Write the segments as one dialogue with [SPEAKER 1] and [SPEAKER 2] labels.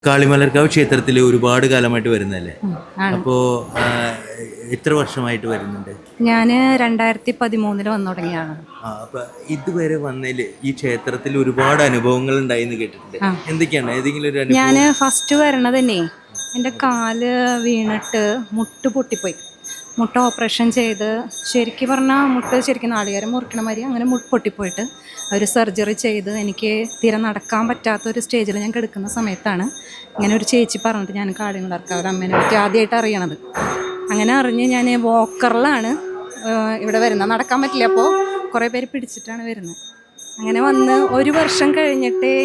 [SPEAKER 1] കാളിമലർക്കാവ് ക്ഷേത്രത്തിൽ ഒരുപാട് കാലമായിട്ട് വരുന്നതല്ലേ?
[SPEAKER 2] ആണ്.
[SPEAKER 1] അപ്പോൾ എത്ര വർഷമായിട്ട് വരുന്നുണ്ട്?
[SPEAKER 2] ഞാൻ 2013 വന്നു തുടങ്ങിയാണ്.
[SPEAKER 1] അപ്പോൾ ഇതുവരെ വന്നതിൽ ഈ ക്ഷേത്രത്തിൽ ഒരുപാട് അനുഭവങ്ങൾ ഉണ്ടായിന്ന് കേട്ടിട്ടുണ്ട്.
[SPEAKER 2] ആ.
[SPEAKER 1] എന്തൊക്കെയാണ് ഏതെങ്കിലും ഒരു
[SPEAKER 2] ഞാൻ
[SPEAKER 1] അനുഭവം?
[SPEAKER 2] ഫസ്റ്റ് വരണത് തന്നെ എൻ്റെ കാല് വീണിട്ട് മുട്ട് പൊട്ടിപ്പോയി. മുട്ട ഓപ്പറേഷൻ ചെയ്ത് ശരിക്കും പറഞ്ഞാൽ മുട്ട് ശരിക്കും നാളികേരം മുറിക്കണ മാതിരി അങ്ങനെ പൊട്ടിപ്പോയിട്ട് ഒരു സർജറി ചെയ്ത് എനിക്ക് തീരെ നടക്കാൻ പറ്റാത്തൊരു സ്റ്റേജിൽ ഞാൻ കിടക്കുന്ന സമയത്താണ് ഇങ്ങനെ ഒരു ചേച്ചി പറഞ്ഞിട്ട് ഞാൻ കാളിമലർക്കാവ് അമ്മേനെ പറ്റി ആദ്യമായിട്ട് അറിയണത്. അങ്ങനെ അറിഞ്ഞ് ഞാൻ വോക്കറിലാണ് ഇവിടെ വരുന്നത്. നടക്കാൻ പറ്റില്ല, അപ്പോൾ കുറേ പേര് പിടിച്ചിട്ടാണ് വരുന്നത്. അങ്ങനെ വന്ന് ഒരു വർഷം കഴിഞ്ഞിട്ടേ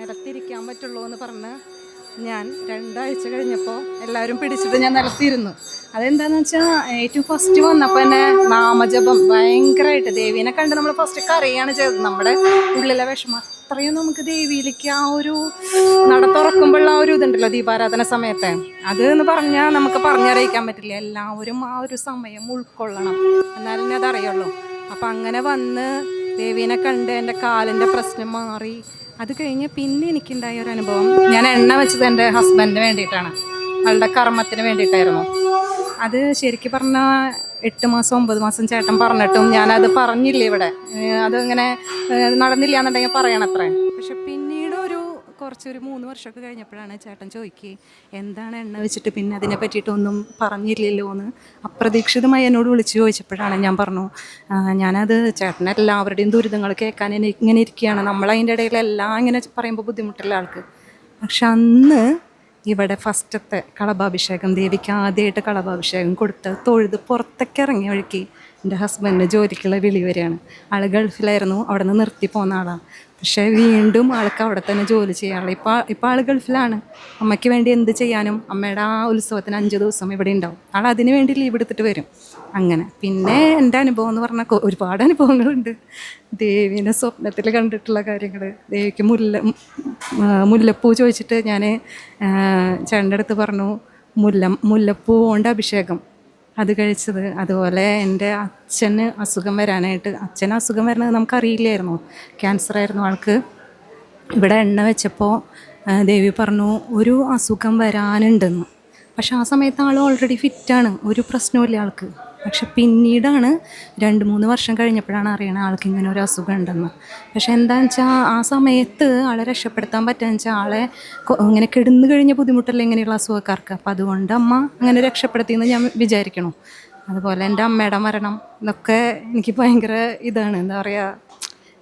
[SPEAKER 2] നിലത്തിരിക്കാൻ പറ്റുള്ളൂ എന്ന് പറഞ്ഞ് ഞാൻ 2 ആഴ്ച കഴിഞ്ഞപ്പോൾ എല്ലാവരും പിടിച്ചിട്ട് ഞാൻ നിലത്തിരുന്നു. അതെന്താണെന്ന് വെച്ചാൽ ഏറ്റവും ഫസ്റ്റ് വന്നപ്പോൾ തന്നെ നാമജപം ഭയങ്കരമായിട്ട് ദേവീനെ കണ്ട് നമ്മൾ ഫസ്റ്റ് കരയാണ് ചെയ്തത്. നമ്മുടെ ഉള്ളിലെ വിഷമം അത്രയും നമുക്ക് ദേവിയിലേക്ക് ആ ഒരു നട തുറക്കുമ്പോഴുള്ള ആ ഒരു ഇതുണ്ടല്ലോ ദീപാരാധന സമയത്തെ, അത് എന്ന് പറഞ്ഞാൽ നമുക്ക് പറഞ്ഞറിയിക്കാൻ പറ്റില്ല. എല്ലാവരും ആ ഒരു സമയം ഉൾക്കൊള്ളണം, എന്നാലും അതറിയുള്ളൂ. അപ്പം അങ്ങനെ വന്ന് ദേവീനെ കണ്ട് എൻ്റെ കാലിൻ്റെ പ്രശ്നം മാറി. അത് കഴിഞ്ഞ് പിന്നെ എനിക്കുണ്ടായ ഒരു അനുഭവം, ഞാൻ എണ്ണ വെച്ചത് എൻ്റെ ഹസ്ബൻഡിന് വേണ്ടിയിട്ടാണ്, ആളുടെ കർമ്മത്തിന് വേണ്ടിയിട്ടായിരുന്നു. അത് ശരിക്കും പറഞ്ഞാൽ 8 മാസം 9 മാസം ചേട്ടൻ പറഞ്ഞിട്ടും ഞാനത് പറഞ്ഞില്ല ഇവിടെ. അതിങ്ങനെ നടന്നില്ല എന്നുണ്ടെങ്കിൽ പറയണത്രേ. പക്ഷെ പിന്നീട് കുറച്ചൊരു 3 വർഷമൊക്കെ കഴിഞ്ഞപ്പോഴാണ് ചേട്ടൻ ചോദിക്കുക എന്താണ് എണ്ണ വെച്ചിട്ട് പിന്നെ അതിനെ പറ്റിയിട്ടൊന്നും പറഞ്ഞില്ലല്ലോ എന്ന് അപ്രതീക്ഷിതമായി എന്നോട് വിളിച്ച് ചോദിച്ചപ്പോഴാണ് ഞാൻ പറഞ്ഞു, ഞാനത് ചേട്ടനെല്ലാവരുടെയും ദുരിതങ്ങൾ കേൾക്കാൻ ഇങ്ങനെ ഇരിക്കുകയാണ്. നമ്മളതിൻ്റെ ഇടയിൽ എല്ലാം ഇങ്ങനെ പറയുമ്പോൾ ബുദ്ധിമുട്ടുള്ള ആൾക്ക്. പക്ഷെ അന്ന് ഇവിടെ ഫസ്റ്റത്തെ കളഭാഭിഷേകം, ദേവിക്ക് ആദ്യമായിട്ട് കളഭാഭിഷേകം കൊടുത്ത് തൊഴുത് പുറത്തേക്ക് ഇറങ്ങിയ വഴിക്ക് എൻ്റെ ഹസ്ബൻഡിന് ജോലിക്കുള്ള വിളി വരികയാണ്. ആൾ ഗൾഫിലായിരുന്നു, അവിടെ നിന്ന് നിർത്തി പോകുന്ന ആളാണ്. പക്ഷേ വീണ്ടും ആൾക്ക് അവിടെ തന്നെ ജോലി ചെയ്യാനുള്ള ഇപ്പോൾ ആൾ ഗൾഫിലാണ്. അമ്മയ്ക്ക് വേണ്ടി എന്ത് ചെയ്യാനും അമ്മയുടെ ആ ഉത്സവത്തിന് 5 ദിവസം ഇവിടെ ഉണ്ടാവും. ആൾ അതിന് വേണ്ടി ലീവ് എടുത്തിട്ട് വരും. അങ്ങനെ പിന്നെ എൻ്റെ അനുഭവം എന്ന് പറഞ്ഞാൽ ഒരുപാട് അനുഭവങ്ങളുണ്ട്. ദേവീനെ സ്വപ്നത്തിൽ കണ്ടിട്ടുള്ള കാര്യങ്ങൾ. ദേവിക്ക് മുല്ലപ്പൂ ചോദിച്ചിട്ട് ഞാൻ ചേട്ടൻ്റെ അടുത്ത് പറഞ്ഞു മുല്ലപ്പൂ കൊണ്ട് അഭിഷേകം അത് കഴിച്ചത്. അതുപോലെ എൻ്റെ അച്ഛന് അസുഖം വരുന്നത് നമുക്കറിയില്ലായിരുന്നു. ക്യാൻസർ ആയിരുന്നു ആൾക്ക്. ഇവിടെ എണ്ണ വെച്ചപ്പോൾ ദേവി പറഞ്ഞു ഒരു അസുഖം വരാനുണ്ടെന്ന്. പക്ഷെ ആ സമയത്ത് ആൾ ഓൾറെഡി ഫിറ്റാണ്, ഒരു പ്രശ്നമില്ല ആൾക്ക്. പക്ഷെ പിന്നീടാണ് 2-3 വർഷം കഴിഞ്ഞപ്പോഴാണ് അറിയണത് ആൾക്ക് ഇങ്ങനെ ഒരു അസുഖം ഉണ്ടെന്ന്. പക്ഷെ എന്താണെന്ന് വെച്ചാൽ ആ സമയത്ത് ആളെ രക്ഷപ്പെടുത്താൻ പറ്റുകയെന്ന് വെച്ചാൽ ആളെ ഇങ്ങനെ കിടന്നു കഴിഞ്ഞ ബുദ്ധിമുട്ടല്ല ഇങ്ങനെയുള്ള അസുഖക്കാർക്ക്. അപ്പം അതുകൊണ്ട് അമ്മ അങ്ങനെ രക്ഷപ്പെടുത്തിയെന്ന് ഞാൻ വിചാരിക്കണം. അതുപോലെ എൻ്റെ അമ്മയുടെ മരണം ഇതൊക്കെ എനിക്ക് ഭയങ്കര ഇതാണ്. എന്താ പറയുക,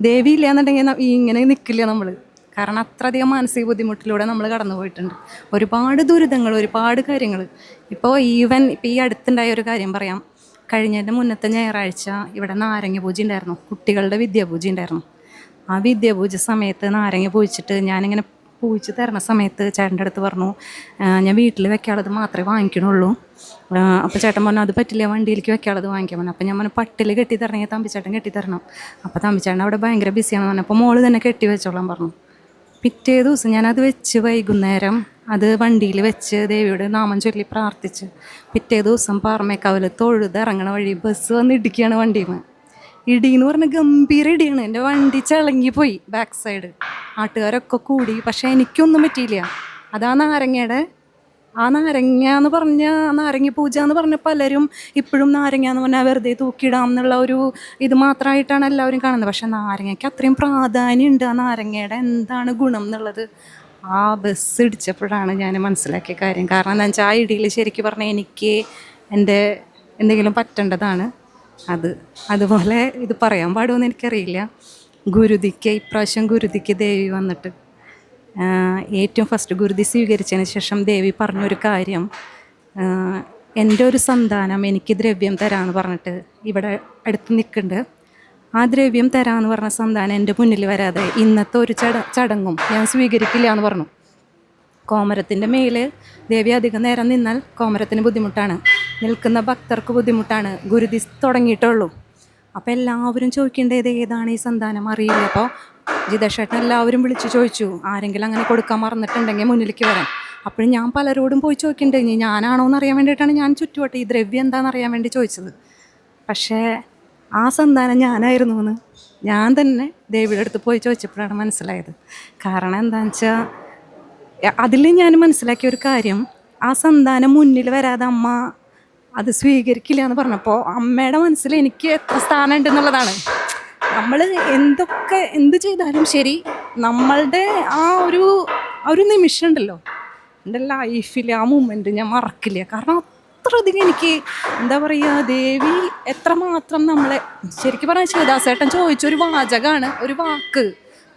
[SPEAKER 2] ദേവി ഇല്ല എന്നുണ്ടെങ്കിൽ ഇങ്ങനെ നിൽക്കില്ല നമ്മൾ. കാരണം അത്രയധികം മാനസിക ബുദ്ധിമുട്ടിലൂടെ നമ്മൾ കടന്നു പോയിട്ടുണ്ട്. ഒരുപാട് ദുരിതങ്ങൾ, ഒരുപാട് കാര്യങ്ങൾ. ഇപ്പോൾ ഈ അടുത്തുണ്ടായ ഒരു കാര്യം പറയാം. കഴിഞ്ഞതിൻ്റെ മുന്നത്തെ ഞായറാഴ്ച ഇവിടെ നാരങ്ങ പൂജ ഉണ്ടായിരുന്നു, കുട്ടികളുടെ വിദ്യാപൂജ ഉണ്ടായിരുന്നു. ആ വിദ്യാപൂജ സമയത്ത് നാരങ്ങ പൂജിച്ചിട്ട് ഞാനിങ്ങനെ പൂജിച്ച് തരണ സമയത്ത് ചേട്ടൻ്റെ അടുത്ത് പറഞ്ഞു ഞാൻ വീട്ടിൽ വെക്കാനുള്ളത് മാത്രമേ വാങ്ങിക്കണുള്ളൂ. അപ്പോൾ ചേട്ടൻ പറഞ്ഞു അത് പറ്റില്ല, വണ്ടിയിലേക്ക് വെക്കാനുള്ളത് വാങ്ങിക്കാൻ പറഞ്ഞു. അപ്പോൾ ഞാൻ പറഞ്ഞു പട്ടിൽ കെട്ടി തരണമെങ്കിൽ തമ്പിച്ചേട്ടൻ കെട്ടി തരണം. അപ്പോൾ തമ്പിച്ചേട്ടൻ അവിടെ ഭയങ്കര ബിസിയാണെന്ന് പറഞ്ഞു. അപ്പോൾ മോള് തന്നെ കെട്ടി വെച്ചോളാൻ പറഞ്ഞു. പിറ്റേ ദിവസം ഞാനത് വെച്ച് വൈകുന്നേരം അത് വണ്ടിയിൽ വെച്ച് ദേവിയുടെ നാമം ചൊല്ലി പ്രാർത്ഥിച്ച് പിറ്റേ ദിവസം പാറമേക്കാവിൽ തൊഴുത് ഇറങ്ങണ വഴി ബസ് വന്ന് ഇടിക്കുകയാണ് വണ്ടിയിൽ. ഇടിയെന്ന് പറഞ്ഞാൽ ഗംഭീര ഇടിയാണ്. എൻ്റെ വണ്ടി ചിളങ്ങിപ്പോയി ബാക്ക് സൈഡ്. നാട്ടുകാരൊക്കെ കൂടി, പക്ഷേ എനിക്കൊന്നും പറ്റിയില്ല. അതാ നാരങ്ങ എന്ന് പറഞ്ഞാൽ നാരങ്ങ പൂജ എന്ന് പറഞ്ഞാൽ പലരും ഇപ്പോഴും നാരങ്ങ എന്ന് പറഞ്ഞാൽ വെറുതെ തൂക്കിയിടാം എന്നുള്ള ഒരു ഇത് മാത്രമായിട്ടാണ് എല്ലാവരും കാണുന്നത്. പക്ഷെ നാരങ്ങയ്ക്ക് അത്രയും പ്രാധാന്യമുണ്ട്. ആ നാരങ്ങയുടെ എന്താണ് ഗുണം എന്നുള്ളത് ആ ബസ് ഇടിച്ചപ്പോഴാണ് ഞാൻ മനസ്സിലാക്കിയ കാര്യം. കാരണം എന്താ വെച്ചാൽ ആ ഇടിയിൽ ശരിക്കും പറഞ്ഞാൽ എനിക്ക് എൻ്റെ എന്തെങ്കിലും പറ്റേണ്ടതാണ്. അതുപോലെ ഇത് പറയാൻ പാടുമെന്ന് എനിക്കറിയില്ല. ഇപ്രാവശ്യം ഗുരുതിക്ക് ദേവി വന്നിട്ട് ഏറ്റവും ഫസ്റ്റ് ഗുരുതി സ്വീകരിച്ചതിന് ശേഷം ദേവി പറഞ്ഞൊരു കാര്യം, എൻ്റെ ഒരു സന്താനം എനിക്ക് ദ്രവ്യം തരാമെന്ന് പറഞ്ഞിട്ട് ഇവിടെ അടുത്ത് നിൽക്കുന്നുണ്ട്. ആ ദ്രവ്യം തരാമെന്ന് പറഞ്ഞ സന്താനം എൻ്റെ മുന്നിൽ വരാതെ ഇന്നത്തെ ഒരു ചടങ്ങും ഞാൻ സ്വീകരിക്കില്ല എന്ന് പറഞ്ഞു. കോമരത്തിൻ്റെ മേൽ ദേവി അധികം നേരം നിന്നാൽ കോമരത്തിന് ബുദ്ധിമുട്ടാണ്, നിൽക്കുന്ന ഭക്തർക്ക് ബുദ്ധിമുട്ടാണ്. ഗുരുതി തുടങ്ങിയിട്ടുള്ളൂ. അപ്പോൾ എല്ലാവരും ചോദിക്കേണ്ടത് ഏതാണ് ഈ സന്താനം അറിയില്ല. അപ്പോൾ ജിതേഷേട്ടൻ എല്ലാവരും വിളിച്ച് ചോദിച്ചു ആരെങ്കിലും അങ്ങനെ കൊടുക്കാൻ മറന്നിട്ടുണ്ടെങ്കിൽ മുന്നിലേക്ക് വരാം. അപ്പോഴും ഞാൻ പലരോടും പോയി ചോദിക്കേണ്ടത് ഞാനാണോ എന്ന് അറിയാൻ വേണ്ടിയിട്ടാണ് ഞാൻ ചുറ്റുവട്ടെ ഈ ദ്രവ്യം എന്താണെന്ന് അറിയാൻ വേണ്ടി ചോദിച്ചത്. പക്ഷേ ആ സന്താനം ഞാനായിരുന്നു എന്ന് ഞാൻ തന്നെ ദേവിയുടെ അടുത്ത് പോയി ചോദിച്ചപ്പോഴാണ് മനസ്സിലായത്. കാരണം എന്താണെന്ന് വെച്ചാൽ അതിൽ ഞാൻ മനസ്സിലാക്കിയ ഒരു കാര്യം, ആ സന്താനം മുന്നിൽ വരാതെ അമ്മ അത് സ്വീകരിക്കില്ല എന്ന് പറഞ്ഞപ്പോൾ അമ്മയുടെ മനസ്സിൽ എനിക്ക് എത്ര സ്ഥാനം ഉണ്ടെന്നുള്ളതാണ്. നമ്മൾ എന്ത് ചെയ്താലും ശരി, നമ്മളുടെ ആ ഒരു നിമിഷം ഉണ്ടല്ലോ, എൻ്റെ ലൈഫിൽ ആ മൂമെൻറ്റ് ഞാൻ മറക്കില്ല. കാരണം അത്രയധികം എനിക്ക് എന്താ പറയുക, ദേവി എത്രമാത്രം നമ്മളെ, ശരിക്കും പറഞ്ഞാൽ ശിവദാസേട്ടൻ ചോദിച്ചൊരു വാചകമാണ്, ഒരു വാക്ക്,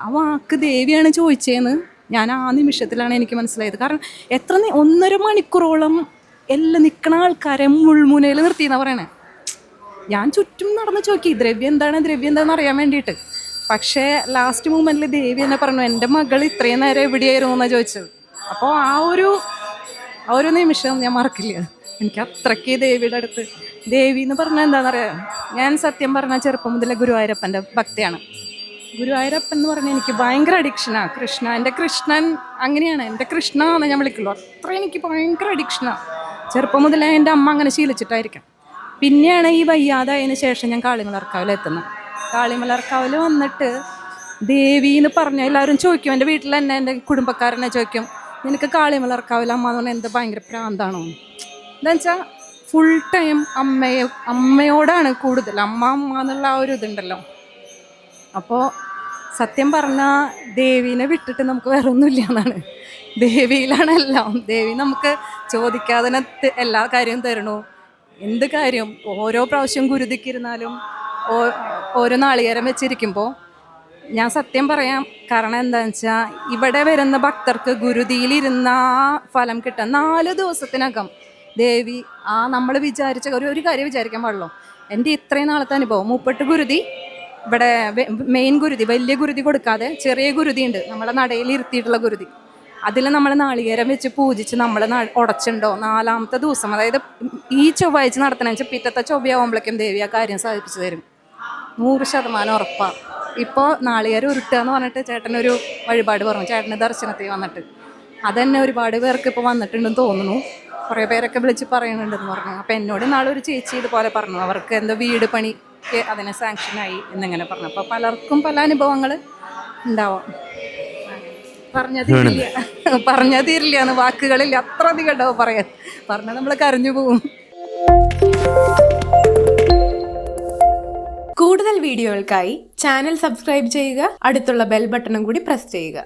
[SPEAKER 2] ആ വാക്ക് ദേവിയാണ് ചോദിച്ചതെന്ന് ഞാൻ ആ നിമിഷത്തിലാണ് എനിക്ക് മനസ്സിലായത്. കാരണം 1.5 മണിക്കൂറോളം എല്ലാം നിൽക്കുന്ന ആൾക്കാരെ മുൾമുനയിൽ നിർത്തിയെന്നാണ് പറയണേ. ഞാൻ ചുറ്റും നടന്ന് ചോദിക്കി ദ്രവ്യം എന്താണെന്ന് അറിയാൻ വേണ്ടിയിട്ട്. പക്ഷേ ലാസ്റ്റ് മൂമെൻറ്റിൽ ദേവി എന്നെ പറഞ്ഞു, എൻ്റെ മകൾ ഇത്രയും നേരം എവിടെയായിരുന്നു എന്നാണ് ചോദിച്ചത്. അപ്പോൾ ആ ഒരു നിമിഷം ഞാൻ മറക്കില്ല. എനിക്ക് അത്രയ്ക്ക് ദേവിയുടെ അടുത്ത്, ദേവി എന്ന് പറഞ്ഞാൽ എന്താണെന്നറിയാം, ഞാൻ സത്യം പറഞ്ഞാൽ ചെറുപ്പം മുതലേ ഗുരുവായൂരപ്പൻ്റെ ഭക്തിയാണ്. ഗുരുവായൂരപ്പൻ എന്ന് പറഞ്ഞാൽ എനിക്ക് ഭയങ്കര അഡിക്ഷനാണ്. എൻ്റെ കൃഷ്ണൻ അങ്ങനെയാണ്, എൻ്റെ കൃഷ്ണ എന്ന് ഞാൻ വിളിക്കുള്ളൂ. അത്ര എനിക്ക് ഭയങ്കര അഡിക്ഷനാണ്. ചെറുപ്പം മുതലേ എൻ്റെ അമ്മ അങ്ങനെ ശീലിച്ചിട്ടായിരിക്കാം. പിന്നെയാണ് ഈ വയ്യാതായതിന് ശേഷം ഞാൻ കാളിമലർക്കാവിൽ എത്തുന്നത്. കാളിമലർക്കാവിൽ വന്നിട്ട് ദേവി എന്ന് പറഞ്ഞാൽ എല്ലാവരും ചോദിക്കും, എൻ്റെ വീട്ടിൽ തന്നെ എൻ്റെ കുടുംബക്കാരനെ ചോദിക്കും, നിനക്ക് കാളിമലർക്കാവിൽ അമ്മ എന്ന് പറഞ്ഞാൽ എന്താ ഭയങ്കര പ്രാന്താണോ? എന്താ വെച്ചാൽ ഫുൾ ടൈം അമ്മയോടാണ് കൂടുതൽ, അമ്മ എന്നുള്ള ആ ഒരു ഇതുണ്ടല്ലോ. അപ്പോൾ സത്യം പറഞ്ഞാൽ ദേവീനെ വിട്ടിട്ട് നമുക്ക് വേറെ ഒന്നുമില്ല എന്നാണ്. ദേവിയിലാണ് എല്ലാം. ദേവി നമുക്ക് ചോദിക്കാതെ എല്ലാ കാര്യവും തരണു. എന്ത് കാര്യം, ഓരോ പ്രാവശ്യം ഗുരുതിക്കിരുന്നാലും ഓരോ നാളികേരം വെച്ചിരിക്കുമ്പോൾ ഞാൻ സത്യം പറയാം, കാരണം എന്താണെന്ന് വെച്ചാൽ ഇവിടെ വരുന്ന ഭക്തർക്ക് ഗുരുതിയിലിരുന്ന ഫലം കിട്ടാൻ 4 ദിവസത്തിനകം ദേവി നമ്മൾ വിചാരിച്ച ഒരു കാര്യം വിചാരിക്കാൻ പാടുള്ളൂ. എൻ്റെ ഇത്രയും നാളത്തെ അനുഭവം, 30 ഗുരുതി ഇവിടെ മെയിൻ ഗുരുതി, വലിയ ഗുരുതി കൊടുക്കാതെ ചെറിയ ഗുരുതി ഉണ്ട്, നമ്മളെ നടയിൽ ഇരുത്തിയിട്ടുള്ള ഗുരുതി. അതിൽ നമ്മൾ നാളികേരം വെച്ച് പൂജിച്ച് നമ്മൾ ഉടച്ചുണ്ടോ 4ാമത്തെ ദിവസം, അതായത് ഈ ചൊവ്വാഴ്ച നടത്തണമെന്ന് വെച്ചാൽ പിറ്റത്തെ ചൊവ്വയാവുമ്പോഴേക്കും ദേവി ആ കാര്യം സാധിപ്പിച്ചു തരും. 100% ഉറപ്പാണ്. ഇപ്പോൾ നാളികേരം ഉരുട്ടുക എന്ന് പറഞ്ഞിട്ട് ചേട്ടനൊരു വഴിപാട് പറഞ്ഞു, ചേട്ടന് ദർശനത്തിൽ വന്നിട്ട്. അതന്നെ ഒരുപാട് പേർക്ക് ഇപ്പോൾ വന്നിട്ടുണ്ടെന്ന് തോന്നുന്നു. കുറേ പേരൊക്കെ വിളിച്ച് പറയുന്നുണ്ടെന്ന് പറഞ്ഞു. അപ്പോൾ എന്നോട് നാളൊരു ചേച്ചി ഇതുപോലെ പറഞ്ഞു, അവർക്ക് എന്തോ വീട് പണിക്ക് അതിനെ സാങ്ഷനായി എന്നിങ്ങനെ പറഞ്ഞു. അപ്പോൾ പലർക്കും പല അനുഭവങ്ങൾ ഉണ്ടാവാം. പറഞ്ഞാൽ തീരില്ല എന്ന് വാക്കുകളില്ല, അത്ര അധികം ഉണ്ടാവും പറയാൻ. പറഞ്ഞാൽ നമ്മൾ കരഞ്ഞു പോവും.
[SPEAKER 3] കൂടുതൽ വീഡിയോകൾക്കായി ചാനൽ സബ്സ്ക്രൈബ് ചെയ്യുക, അടുത്തുള്ള ബെൽ ബട്ടണും കൂടി പ്രസ് ചെയ്യുക.